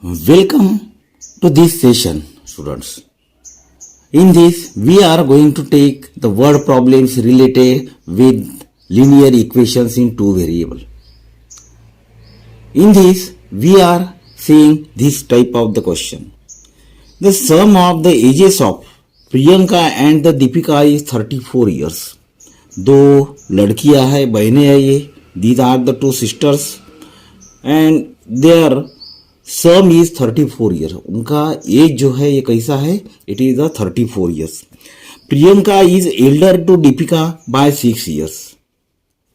Welcome to this session, students. In this, we are going to take the word problems related with linear equations in two variables. In this, we are seeing this type of the question. The sum of the ages of Priyanka and the Deepika is 34 years. दो लड़कियां है, बहनें हैं ये. These are the two sisters and their sum is 34 year. उनका age जो है ये कैसा है? It is 34 years. Priyanka is elder to Deepika by 6 years.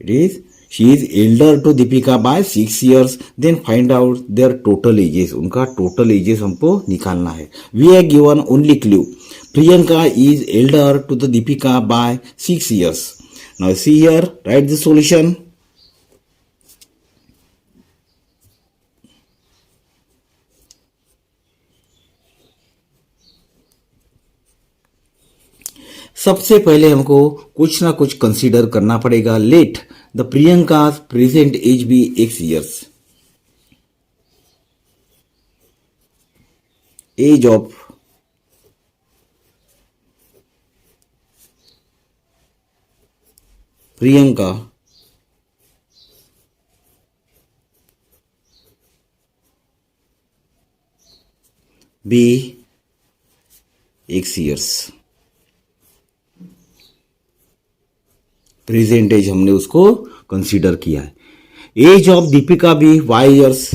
It is she is elder to Deepika by 6 years. Then find out their total ages. उनका total ages हमको निकालना है. We have given only clue. Priyanka is elder to the Deepika by 6 years. Now see here, write the solution. सबसे पहले हमको कुछ ना कुछ कंसीडर करना पड़ेगा. Let the Priyanka present age be x years. Age of Priyanka be x years. Present age हमने उसको कंसीडर किया है. एज ऑफ दीपिका भी y years.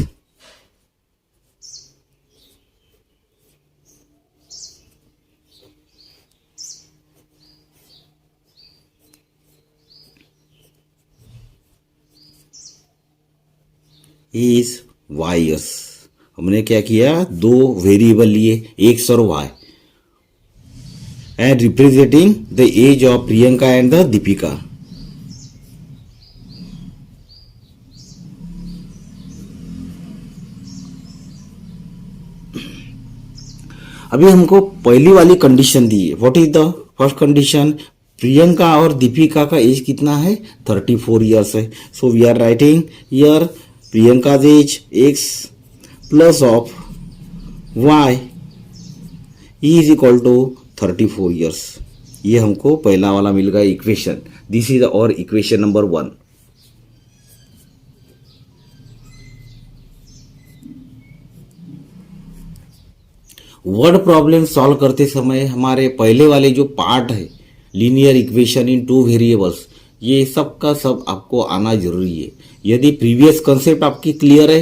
Is y years. हमने क्या किया? दो वेरिएबल लिए, x और y, and representing the age of Priyanka and the Deepika. अभी हमको पहली वाली कंडीशन दी है. What is the first condition? Priyanka और दीपिका का एज कितना है? 34 ईयर्स है. So we are writing here Priyanka age x plus of y is equal to 34 years. ये हमको पहला वाला मिल गया इक्वेशन. दिस इज और equation number 1. Word problem solve करते समय हमारे पहले वाले जो पार्ट है, linear equation in two variables, ये सब का सब आपको आना जरूरी है. यदि प्रीवियस कॉन्सेप्ट आपकी क्लियर है,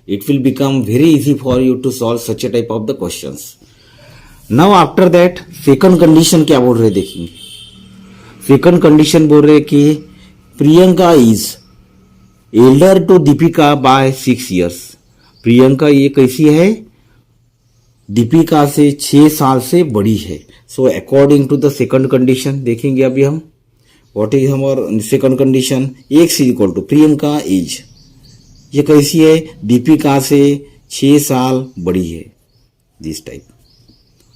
it will become very easy for you to solve such a type of the questions. Now after that second condition क्या बोल रहे देखेंगे. सेकंड कंडीशन बोल रहे कि Priyanka is elder to Deepika by 6 years. Priyanka ये कैसी है? दीपिका से 6 साल से बड़ी है. So according to the second condition देखेंगे अभी हम. व्हाट इज हमारा second condition? x is equal to Priyanka age. ये कैसी है? दीपिका से 6 साल बड़ी है. This type.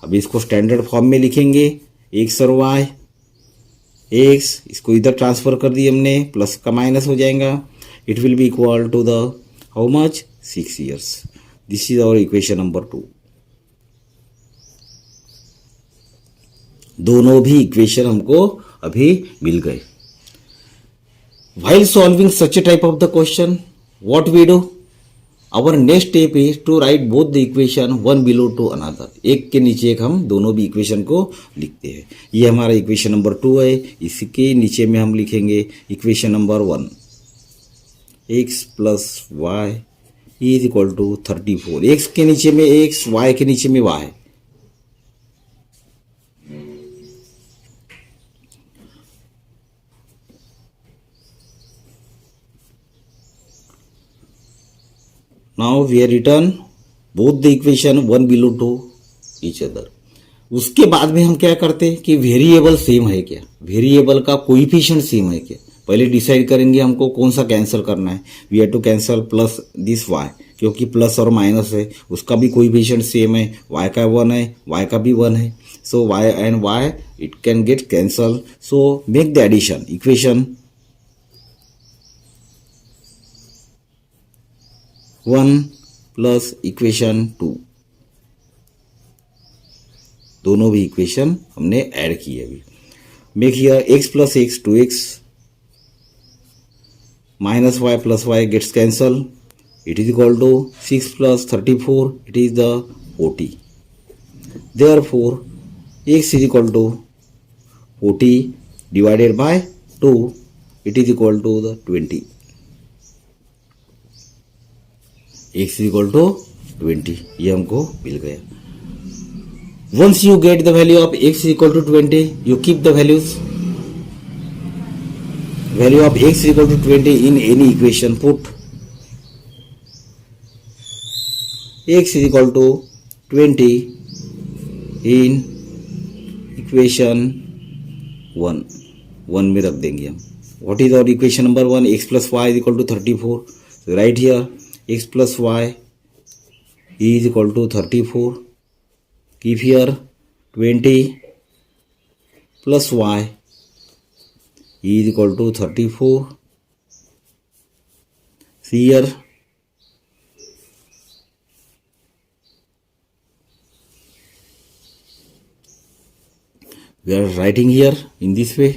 अब इसको स्टैंडर्ड फॉर्म में लिखेंगे. x और y. x इसको इधर ट्रांसफर कर दिए हमने, प्लस का माइनस हो जाएगा. It will be equal to the how much? 6 years. This is our equation number 2. दोनों भी इक्वेशन हमको अभी मिल गए. While solving such a type of the question, what we do? Our next step is to write both the equation one below to another. एक के नीचे एक हम दोनों भी इक्वेशन को लिखते हैं. ये हमारा इक्वेशन नंबर 2 है. इसके नीचे में हम लिखेंगे equation number 1. x plus y is equal to 34. x के नीचे में x, y के नीचे में y. Now we have written both the equation one below to each other. उसके बाद में हम क्या करते हैं कि वेरिएबल सेम है क्या, वेरिएबल का कोएफिशिएंट सेम है क्या, पहले डिसाइड करेंगे हमको कौन सा कैंसिल करना है. We have to cancel plus this y, क्योंकि प्लस और माइनस है, उसका भी कोएफिशिएंट सेम है. y का 1 है, y का भी 1 है. So y and y it can get cancel. So make the addition. Equation 1 plus equation 2, दोनों भी इक्वेशन हमने ऐड किए अभी. Make here x plus x 2x minus y plus y gets cancel. It is equal to 6 plus 34. It is the 40. Therefore, x is equal to 40 divided by 2. It is equal to the 20. x is equal to 20. ये हमको मिल गया. Once you get the value of x is equal to 20, you keep the values. Value of x is equal to 20 in any equation. Put x is equal to 20 in equation 1. 1 में रख देंगे हम. What is our equation number 1? X plus y is equal to 34. So right here x plus y is equal to 34. Keep here 20 plus y is equal to 34. See here, we are writing here in this way.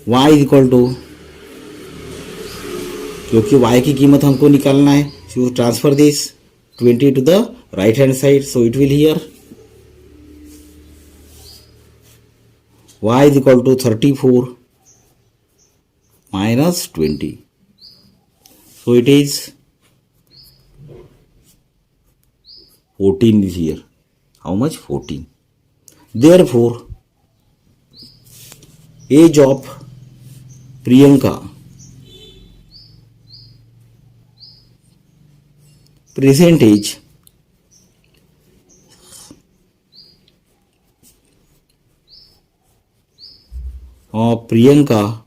y is equal to, क्योंकि y की कीमत हमको निकालना है, so transfer this 20 to the right hand side, so it will here y is equal to 34 minus 20, so it is 14 is here. How much? 14. Therefore, age of Priyanka present age of Priyanka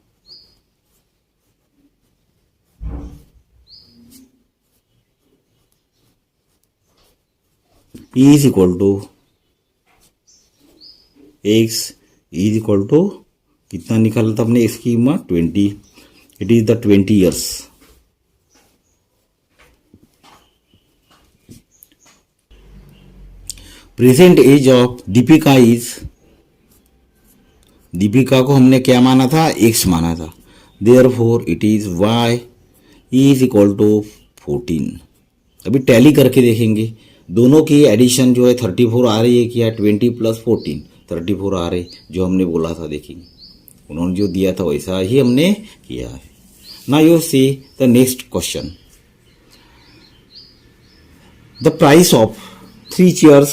is equal to x is equal to कितना निकाला था हमने x की कीमत 20. It is the 20 years. Present age of Deepika is, Deepika को हमने क्या माना था? x माना था. Therefore it is y is equal to 14. अभी टैली करके देखेंगे, दोनों की एडिशन जो है 34 आ रही है क्या? 20 प्लस 14 34 आ रही, जो हमने बोला था. देखिए उन्होंने जो दिया था वैसा ही हमने किया है. Now you see the next question. The price of 3 chairs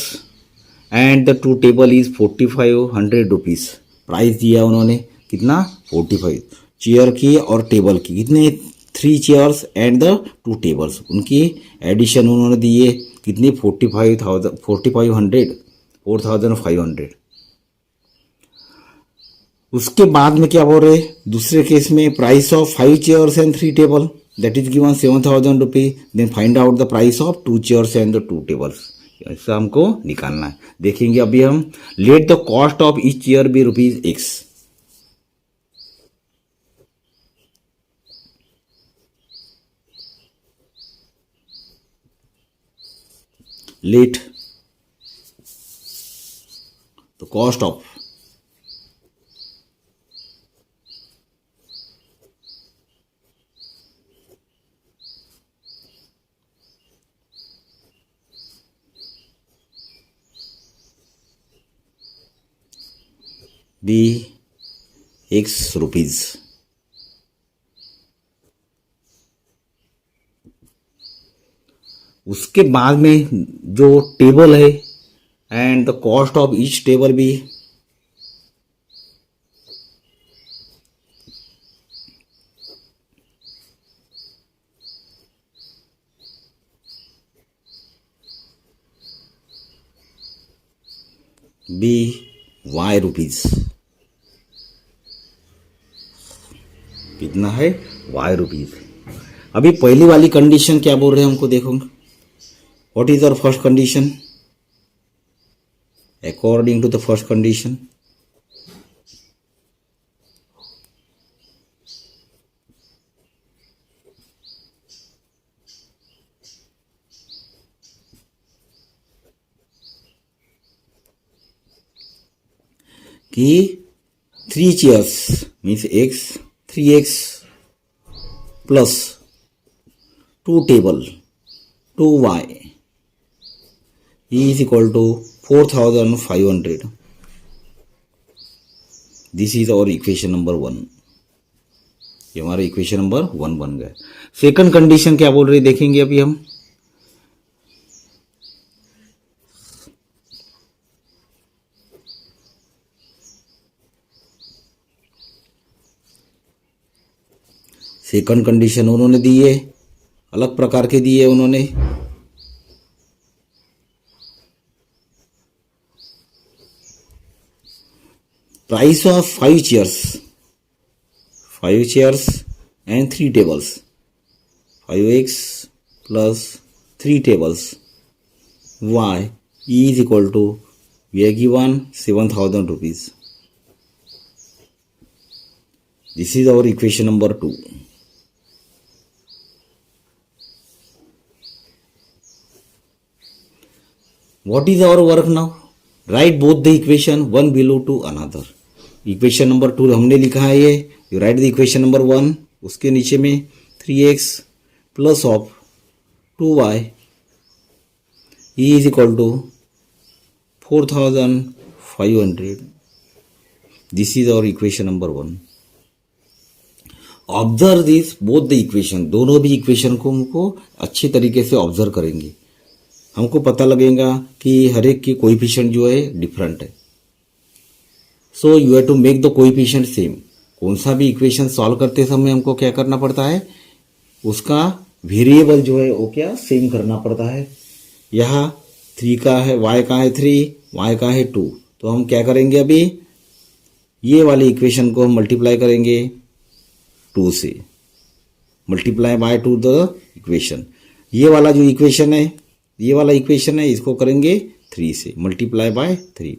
and the 2 table is 4500 rupees. Price दिया उन्होंने कितना? 45. चेयर की और टेबल की कितने? 3 chairs एंड द 2 tables, उनकी एडिशन उन्होंने दिए कितनी? 4500. उसके बाद में क्या बोल रहे? दूसरे केस में price of 5 chairs and 3 table that is given 7000 rupees. Then find out the price of 2 chairs and the 2 tables. ऐसा हमको निकालना है. देखेंगे अभी हम. Let the cost of each chair be rupees x. Let the cost of be x rupees. उसके बाद में जो टेबल है and the cost of each table भी बी y रुपीज. कितना है? y rupees. अभी पहली वाली कंडीशन क्या बोल रहे हैं हमको? देखो what is our first condition. According to the first condition कि 3 chairs means x 3x plus 2 table 2y is equal to 4500. This is our equation number 1. ये हमारा इक्वेशन नंबर 1 बन गया. सेकंड कंडीशन क्या बोल रही देखेंगे अभी हम. सेकंड कंडीशन उन्होंने दी है, अलग प्रकार के दिए उन्होंने. Price of 5 chairs and 3 tables 5x plus 3 tables y is equal to, we are given 7,000 rupees. This is our equation number 2. What is our work now? Write both the equation one below to another. Equation number 2 हमने लिखा है ये. You write the equation number 1, उसके नीचे में 3x plus of 2y is equal to 4500. This is our equation number 1. Observe this both the equation. दोनों भी equation को हमको अच्छे तरीके से ऑब्जर्व करेंगे. हमको पता लगेगा कि हर एक की कोएफिशिएंट जो है डिफरेंट है. So you have to make the coefficient same. कौन सा भी इक्वेशन सॉल्व करते समय हमको क्या करना पड़ता है, उसका वेरिएबल जो है वो क्या सेम करना पड़ता है. यहाँ 3 का है, y का है 3, y का है 2. तो हम क्या करेंगे अभी, ये वाले इक्वेशन को हम मल्टीप्लाई करेंगे 2 से. Multiply by 2 the equation. ये वाला जो इक्वेशन है, ये वाला इक्वेशन है, इसको करेंगे 3 से. मल्टीप्लाई बाय 3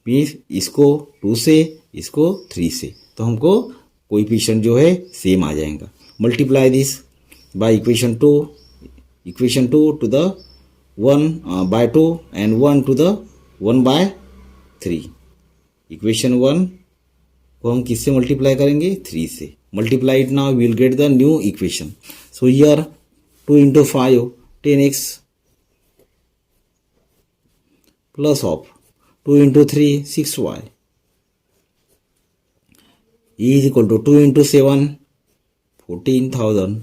मीन्स इसको 2 से, इसको 3 से. तो हमको कोएफिशिएंट जो है सेम आ जाएगा. Multiply this by equation 2 to the 1 by 2 and 1 to the 1 by 3. Equation 1 को हम किससे मल्टीप्लाई करेंगे, 3 से. Multiply it now, we will get the new equation. So here 2 into 5 10x plus of 2 into 3 6y is equal to 2 into 7 14,000.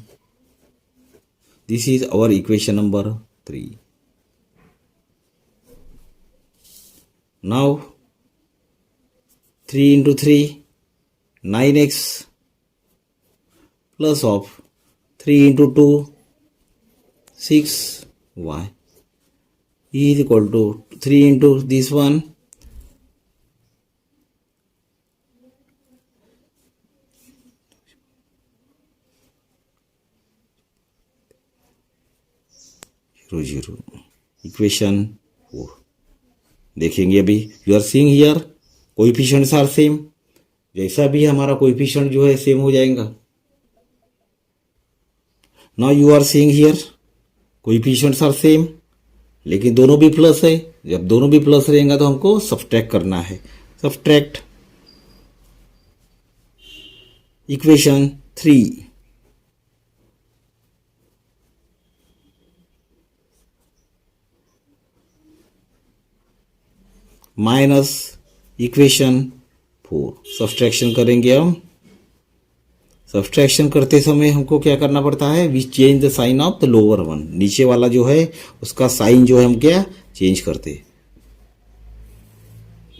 This is our equation number 3. Now 3 into 3 9x plus of 3 into 2 6y is equal to 3 into this one zero. Equation 4 देखेंगे अभी. You are seeing here coefficients are same. जैसा भी हमारा coefficient जो है same हो जाएगा. Now you are seeing here coefficients are same, लेकिन दोनों भी प्लस है. जब दोनों भी प्लस रहेगा तो हमको सब्ट्रैक्ट करना है. Subtract equation 3 minus equation 4. Subtraction करेंगे हम. सब्ट्रैक्शन करते समय हमको क्या करना पड़ता है, we change the sign of the lower one. नीचे वाला जो है उसका साइन जो है हम क्या चेंज करते.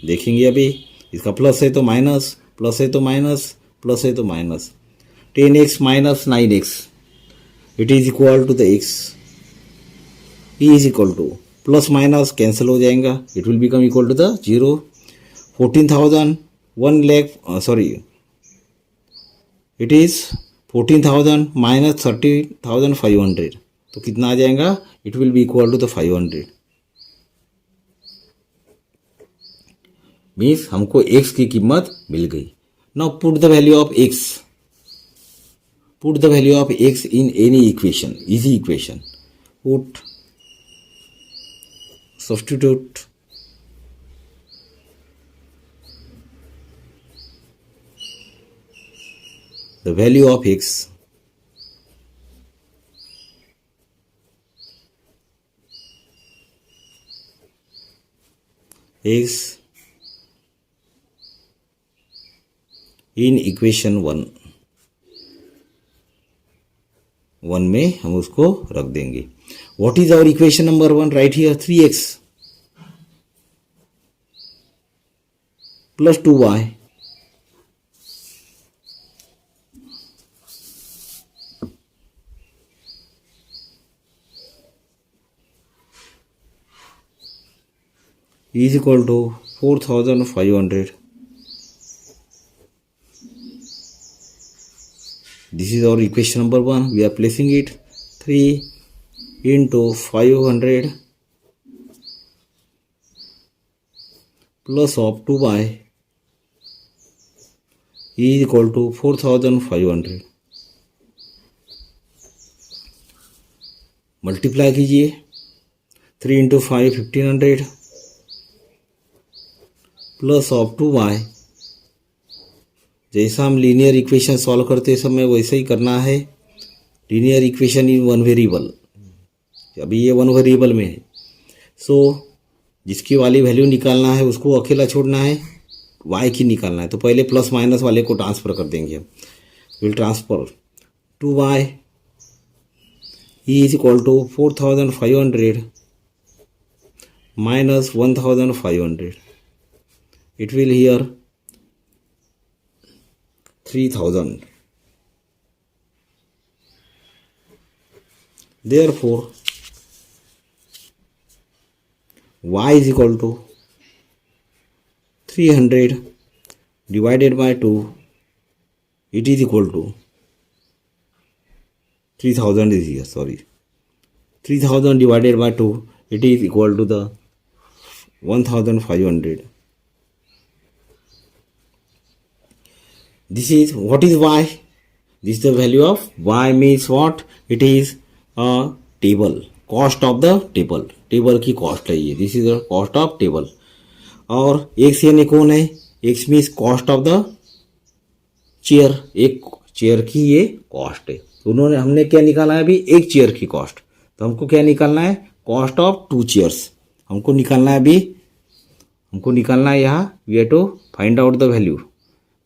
देखेंगे अभी. इसका प्लस है तो माइनस, प्लस है तो माइनस, प्लस है तो minus. 10x minus 9x it is equal to the x is equal to, plus minus cancel हो जाएगा. It will become equal to the 0. 14,000 1 lakh sorry it is 14,000 minus 30,500. तो कितना आ जाएगा, it will be equal to the 500. Means हमको x की कीमत मिल गई. Now put the value of x. Put the value of x in any equation, easy equation. Put substitute the value of x is in equation 1 में हम उसको रख देंगे. What is our equation number 1? Right here 3x plus 2y is equal to 4500. This is our equation number 1. We are placing it 3 into 500 plus of 2y is equal to 4500. Multiply कीजिए 3 into 5 1500 plus of 2y. जैसा हम linear equation solve करते समय वैसे ही करना है. Linear equation in one variable, अभी ये वन वेरिएबल में है. सो जिसकी वाली वैल्यू निकालना है उसको अकेला छोड़ना है, y की निकालना है. तो पहले प्लस माइनस वाले को ट्रांसफ़र कर देंगे हम. Will transfer 2y is equal to 4500 minus 1500. It will here 3000. Therefore y is equal to 300 divided by 2. It is equal to 3000 is here, sorry. 3000 divided by 2, it is equal to the 1500. This is, what is y? This is the value of y means what? It is a table, cost of the table. Table की cost है ये. This is the cost of table. और x यानी कौन है? x means cost of the chair. एक chair की ये कॉस्ट है. उन्होंने, हमने क्या निकाला है अभी? एक चेयर की कॉस्ट. तो हमको क्या निकालना है? कॉस्ट ऑफ 2 चेयर्स हमको निकालना है अभी. हमको निकालना है यहाँ. We have to find out the value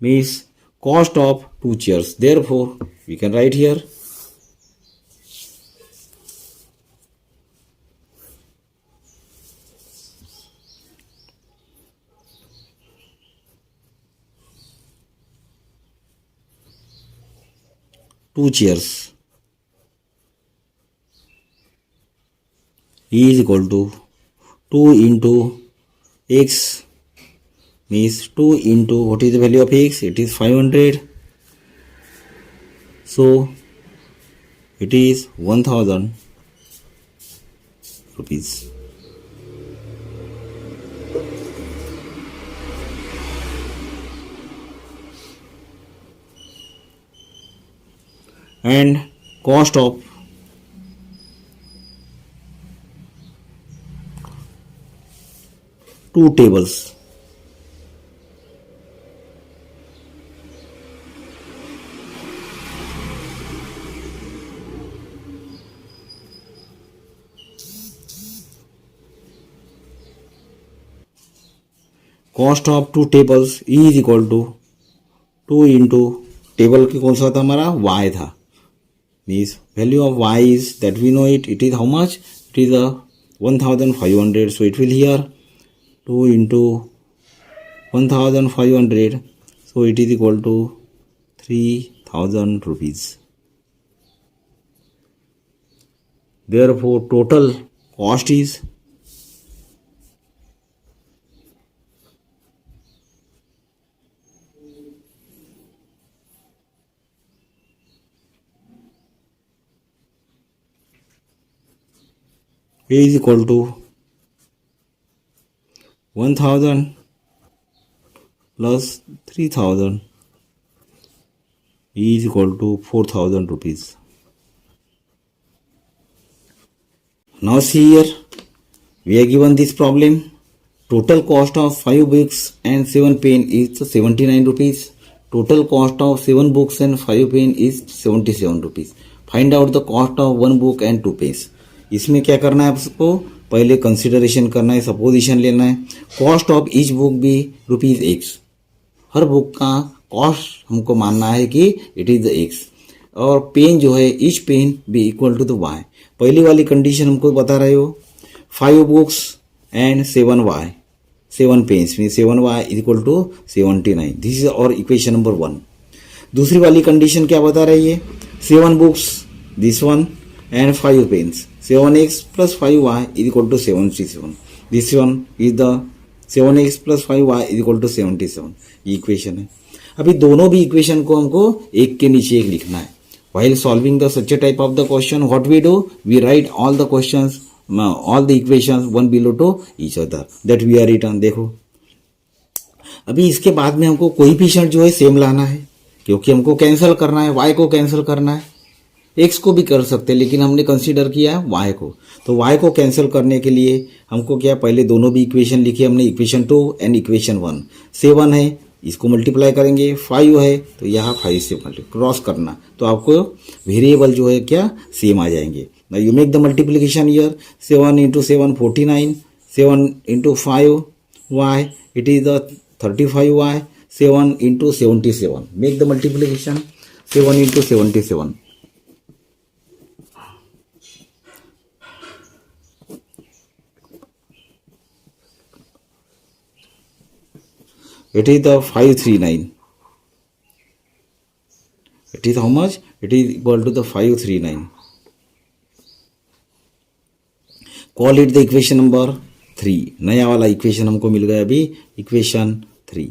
means cost of 2 chairs. Therefore we can write here two chairs is equal to 2 into x means 2 into, what is the value of x? It is 500. So it is 1000 rupees. And cost of two tables cost of 2 tables is equal to 2 into table की कौन सा था हमारा? y था. Means value of y is that we know it. It is how much? It is 1500. So it will here 2 into 1500. So it is equal to 3000 rupees. Therefore total cost is A is equal to 1000 plus 3000 is equal to 4000 rupees. Now see here, we are given this problem. Total cost of 5 books and 7 pen is 79 rupees. Total cost of 7 books and 5 pen is 77 rupees. Find out the cost of 1 book and 2 pens. इसमें क्या करना है आपको, पहले consideration करना है, supposition लेना है. कॉस्ट ऑफ ईच बुक भी रुपीज एक्स. हर बुक का कॉस्ट हमको मानना है कि इट इज द एक्स. और पेन जो है, ईच पेन भी इक्वल टू द वाई. पहली वाली कंडीशन हमको बता रहे हो 5 books and 7 y, 7 pens mean 7 y is equal to 79. This is और इक्वेशन नंबर 1. दूसरी वाली कंडीशन क्या बता रही है, 7 books this one and 5 pens, 7x plus 5y is equal to 77. This one is the 7x plus 5y is equal to 77. ये equation है. अभी दोनों भी इक्वेशन को हमको एक के नीचे एक लिखना है. While solving the such a type of the question, what we do? We write all the questions, all the equations one below to each other that we are written. देखो अभी इसके बाद में हमको कोई भी शर्ट जो है सेम लाना है, क्योंकि हमको कैंसिल करना है, y को कैंसिल करना है. x को भी कर सकते हैं, लेकिन हमने कंसीडर किया है y को. तो y को कैंसिल करने के लिए हमको क्या, पहले दोनों भी इक्वेशन लिखी हमने, इक्वेशन 2 एंड इक्वेशन 1. 7 है, इसको मल्टीप्लाई करेंगे, 5 है तो यहाँ 5 से क्रॉस करना, तो आपको वेरिएबल जो है क्या सेम आ जाएंगे. You make the multiplication here. 7 into 7 49, 7 into 5 y it is the 35 y, 7 into 77. Make the multiplication 7 into 77. It is the 539. It is how much? It is equal to the 539. Call it the equation number 3. नया वाला equation हमको मिल गया अभी, equation 3.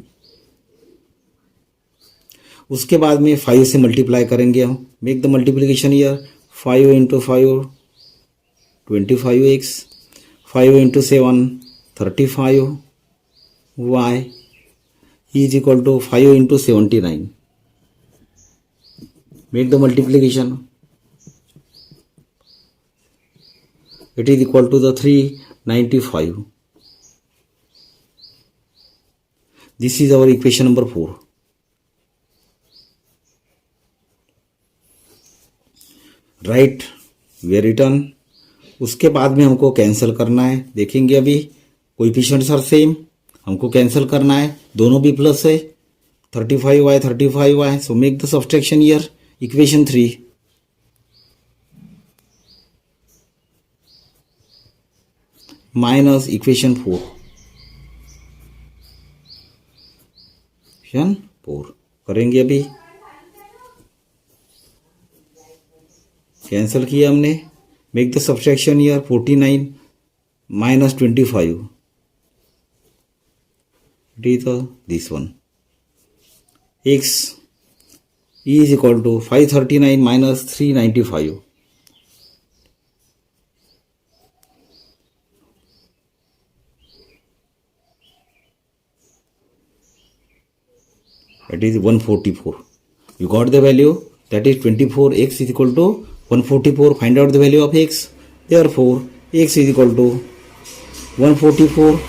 उसके बाद में 5 से multiply करेंगे हम. Make the multiplication year. 5 into 5 25x, 5 into 7 35 y is equal to 5 into 79. Make the multiplication. It is equal to the 395. This is our equation number 4. Right, we are written. उसके बाद में हमको कैंसिल करना है. देखेंगे अभी कोएफिशिएंट्स आर सेम, हमको cancel करना है, दोनों भी प्लस है. 35y 35y. So make the subtraction year. Equation 3. Minus equation 4. Equation 4 करेंगे अभी. कैंसिल किया हमने. Make the subtraction year. 49 minus 25. It is this one. X is equal to 539 minus 395. It is 144. You got the value, that is 24. X is equal to 144. Find out the value of x. Therefore, x is equal to 144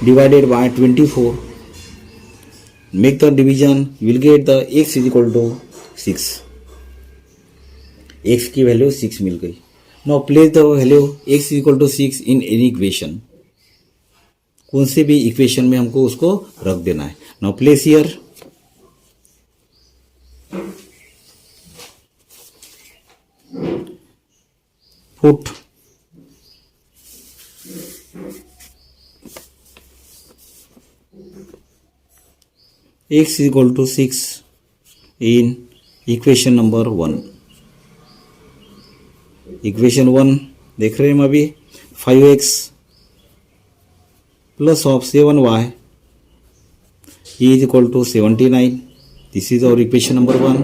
divided by 24. Make the division. You will get the x is equal to 6. x की value 6 मिल गई. Now place the value x is equal to 6 in any equation. कौन से भी equation में हमको उसको रख देना है. Now place here. Put x is equal to 6 in equation number 1. Equation 1 देख रहे हैं हम अभी. 5x plus of 7y is equal to 79. This is our equation number 1.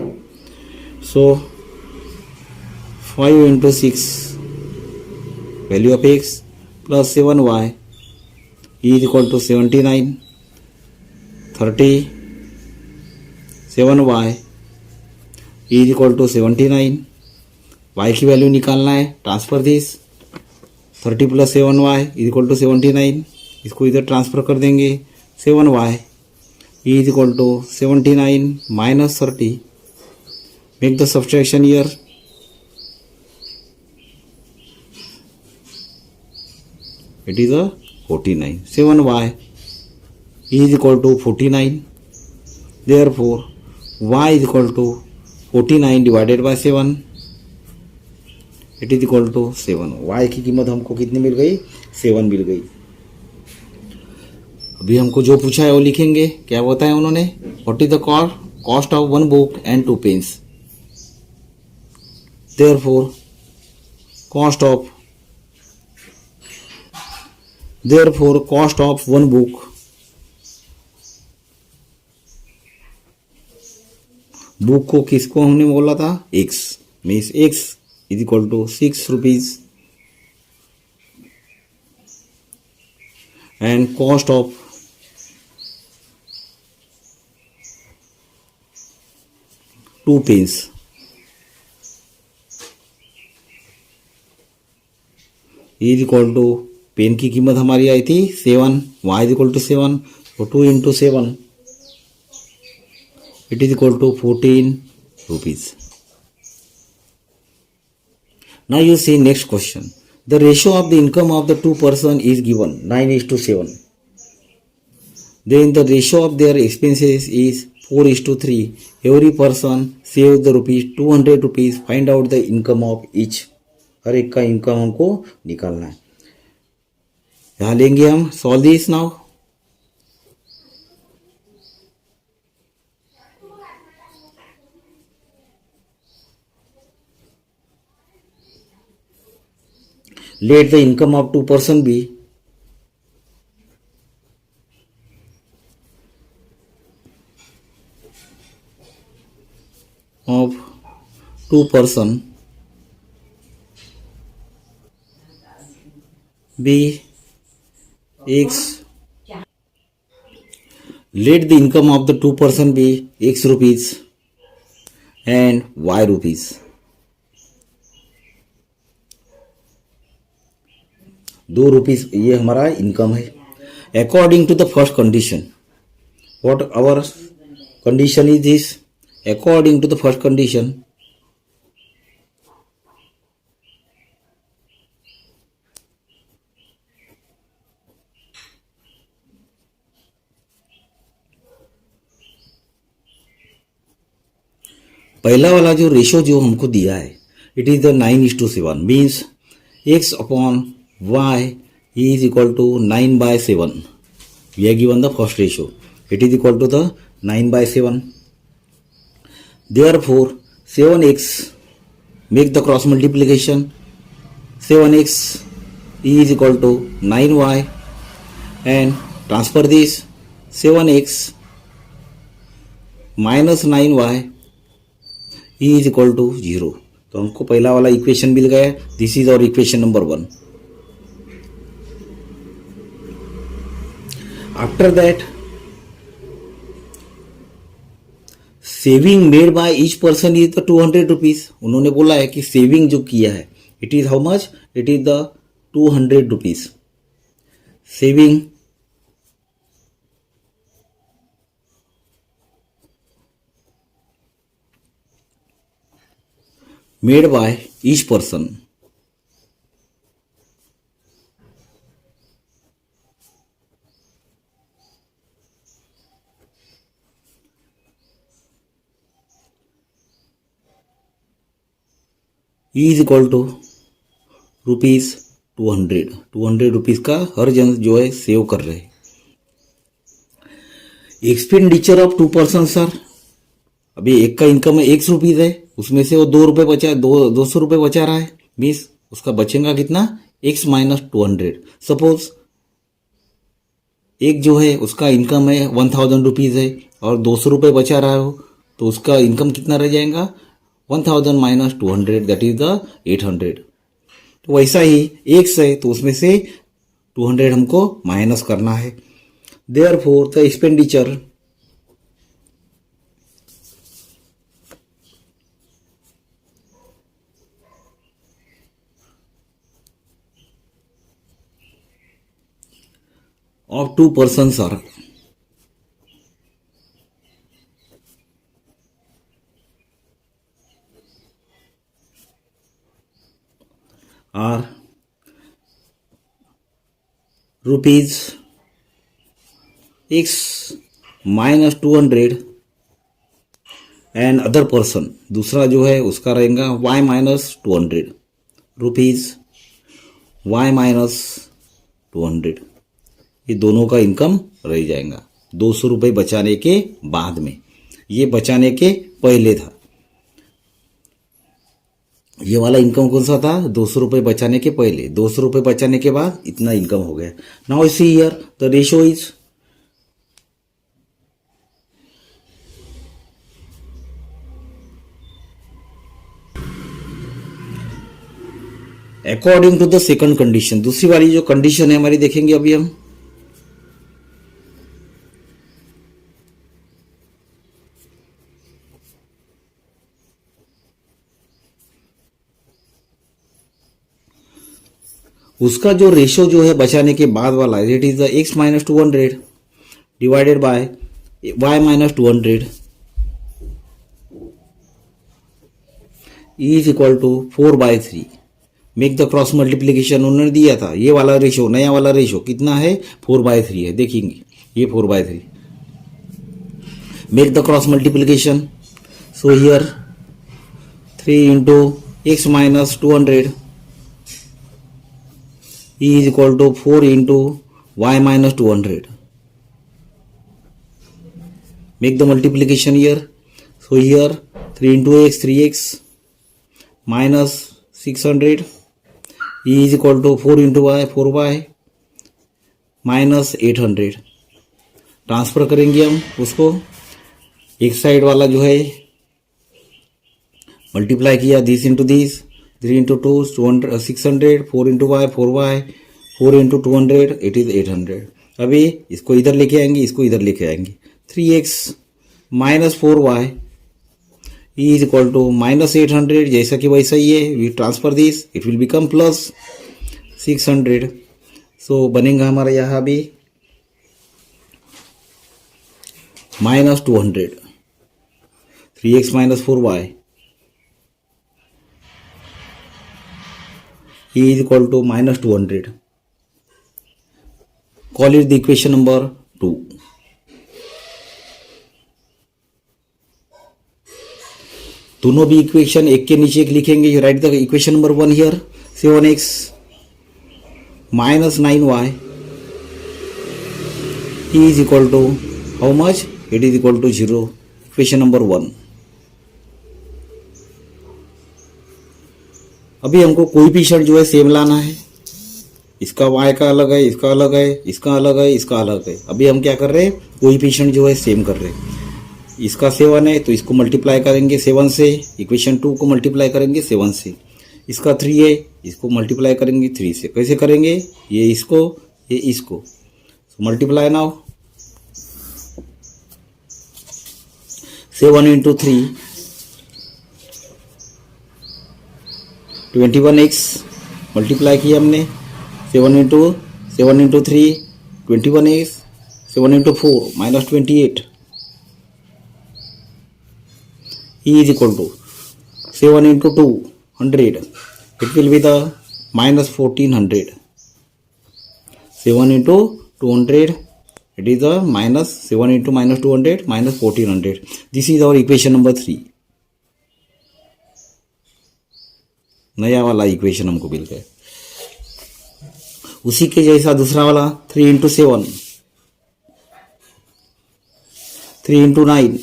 So 5 into 6 value of x plus 7y is equal to 79. 37y is equal to 79. y की value निकालना है. Transfer this. 30 plus 7y is equal to 79. इसको इधर transfer कर देंगे. 7y is equal to 79 minus 30. Make the subtraction here. It is a 49. 7y is equal to 49. Therefore, y is equal to 49 divided by 7. It is equal to 7. y की कीमत हमको कितनी मिल गई? 7 मिल गई. अभी हमको जो पूछा है वो लिखेंगे. क्या बताया उन्होंने? What is the cost of one book and 2 pens. Therefore, cost of one book को किसको हमने बोला था? x. Means x is equal to 6 rupees and cost of two pens is equal to, pen की कीमत हमारी आई थी 7, y इज इक्वल टू 7, तो 2 into 7 it is equal to 14 rupees. Now you see next question. The ratio of the income of the 2 person is given 9:7. Then the ratio of their expenses is 4:3. Every person saves the ₹200. Find out the income of each. हर एक का income हमको निकालना है. यहां लेंगे हम. Solve this now. Let the income of 2 person be of 2 person be x. Let the income of the 2 person be x rupees and y rupees. ₹2 ये हमारा इनकम है. According to the first condition, what our condition is this? According to the first condition, पहला वाला जो ratio जो हमको दिया है, it is the 9:7. Means x upon y is equal to 9/7. We are given the first ratio. It is equal to the 9/7. Therefore, 7x, make the cross multiplication. 7x is equal to 9y and transfer this. 7x minus 9y is equal to 0. तो हमको पहला वाला equation मिल गया. This is our equation number 1. After that, saving made by each person is the 200 rupees. उन्होंने बोला है कि सेविंग जो किया है, it is how much? It is the 200 rupees. Saving made by each person is equal to ₹200. 200 rupees का हर जन जो है सेव कर रहे हैं. एक्सपेंडिचर ऑफ 2 पर्सन सर, अभी एक का इनकम है ₹1 है, उसमें से वो ₹200 बचा रहा है. मीन्स उसका बचेगा कितना? x minus 200. सपोज एक जो है उसका इनकम है 1000 रुपीज है और ₹200 बचा रहा हो, तो उसका इनकम कितना रह जाएगा? 1000 माइनस 200, दैट इज द 800. तो वैसा ही x है तो उसमें से 200 हमको माइनस करना है. Therefore the expenditure of 2 persons are rupees x minus 200 and other person, दूसरा जो है उसका रहेगा y minus 200 rupees y minus 200। ये दोनों का इनकम रह जाएगा 200 रुपये बचाने के बाद में। ये बचाने के पहले था, ये वाला इनकम कौन सा था? 200 रुपये बचाने के पहले। 200 रुपये बचाने के बाद इतना इनकम हो गया। Now see here the ratio is according to the second condition. दूसरी वाली जो कंडीशन है हमारी देखेंगे अभी हम। उसका जो रेशो जो है बचाने के बाद वाला, it is the x minus 200 divided by y minus 200 is equal to 4/3। Make the cross multiplication उन्होंने दिया था। ये वाला रेशो, नया वाला रेशो कितना है? 4/3 है। देखेंगे ये 4/3। Make the cross multiplication. So here 3 into x minus 200 is equal to 4 into y minus 200. Make the multiplication here. So here 3 into x 3x minus 600 is equal to 4 into y 4y minus 800. Transfer करेंगे हम उसको। एक side वाला जो है multiply किया this into this, 3 into 2 200 600, 4 into y 4y, 4 into 200 it is 800। अभी इसको इधर लेके आएंगे, इसको इधर लेके आएंगे। 3x minus 4y is equal to minus 800, जैसा कि वैसा ही है। We transfer this, it will become plus 600। So बनेगा हमारा यहाँ भी minus 200, 3x minus 4y is equal to minus 200. Call it the equation number 2. दोनों भी इक्वेशन एक के नीचे एक लिखेंगे। You write the equation number 1 here. 7x minus 9y is equal to how much? It is equal to 0. Equation number 1. अभी हमको coefficient जो है सेम लाना है। इसका y का अलग है, इसका अलग है, इसका अलग है, इसका अलग है। अभी हम क्या कर रहे हैं? कोएफिशिएंट जो है सेम कर रहे हैं। इसका 7 है तो इसको मल्टीप्लाई करेंगे 7 से, इक्वेशन 2 को मल्टीप्लाई करेंगे 7 से। इसका 3 है, इसको मल्टीप्लाई करेंगे 3 से। कैसे करेंगे? ये इसको, ये इसको। Multiply now 7 into 3 21x multiply किया हमने। 7 into 3 21x, 7 into 4 minus 28 is equal to 7 into 2 100. It will be the minus 1400. 7 into 200, it is the minus 7 into minus 200 minus 1400. This is our equation number 3. नया वाला equation हमको मिल गया। उसी के जैसा दूसरा वाला 3 into 7, 3 into 9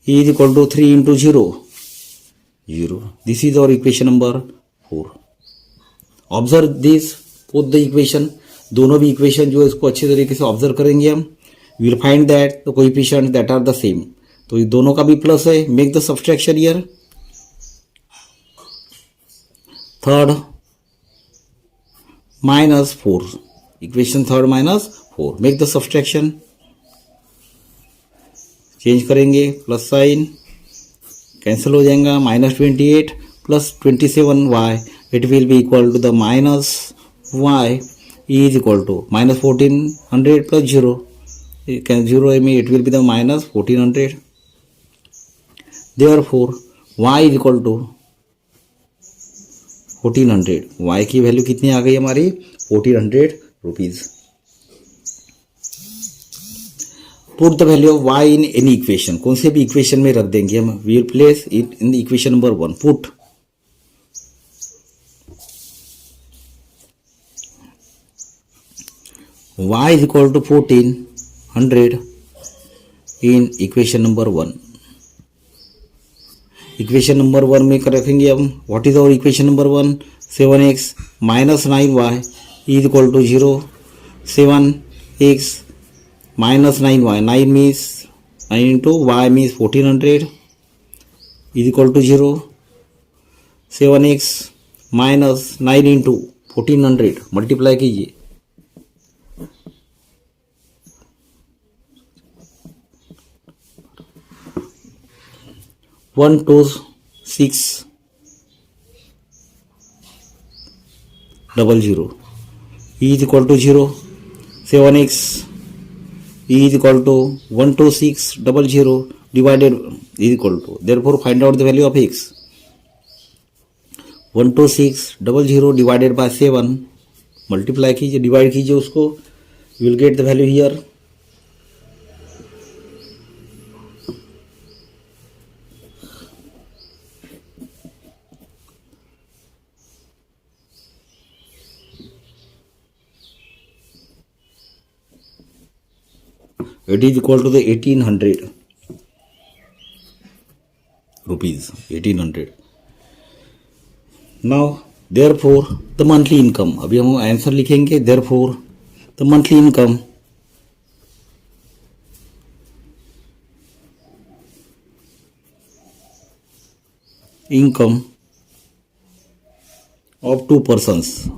is equal to 3 into 0 0. This is our equation number 4. Observe this both the equation. दोनों भी इक्वेशन जो है इसको अच्छे तरीके से ऑब्जर्व करेंगे हम। Will find that the coefficient that are the same. तो ये दोनों का भी प्लस है। Make the subtraction here. Third minus 4, equation third minus 4। Make the subtraction. Change करेंगे, प्लस साइन कैंसिल हो जाएगा। Minus 28 plus 27y, it will be equal to the minus y is equal to minus 1400 plus 0. 0 it will be the minus 1400. Therefore y is equal to 1400, y की value कितनी आ गई हमारी 1400 rupees. Put the value of y in any equation, कौन से भी equation में रख देंगे हम, we will place it in the equation number 1। Put y is equal to 1400 इन इक्वेशन नंबर 1। इक्वेशन नंबर 1 में रखेंगे हम, what is our equation number 1, 7x minus 9y is equal to 0। 7x minus 9y, 9 means 9 into y means 1400 is equal to 0. 7x minus 9 into 1400 multiply कीजिए, 12600 is equal to 0. 7x is equal to 12600 divided is equal to, therefore find out the value of x. 12600 divided by 7 multiply कीजिए, divide कीजिए उसको, you will get the value here. It is equal to the 1800 rupees, 1800. Now therefore the monthly income, अभी हम answer लिखेंगे, therefore the monthly income of 2 persons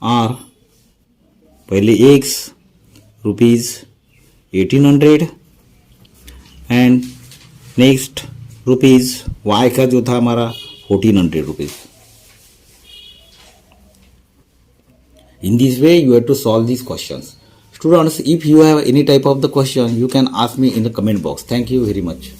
are, पहले x rupees 1800 and next rupees y का जो था हमारा 1400 rupees. In this way you have to solve these questions. Students, if you have any type of the question, you can ask me in the comment box. Thank you very much.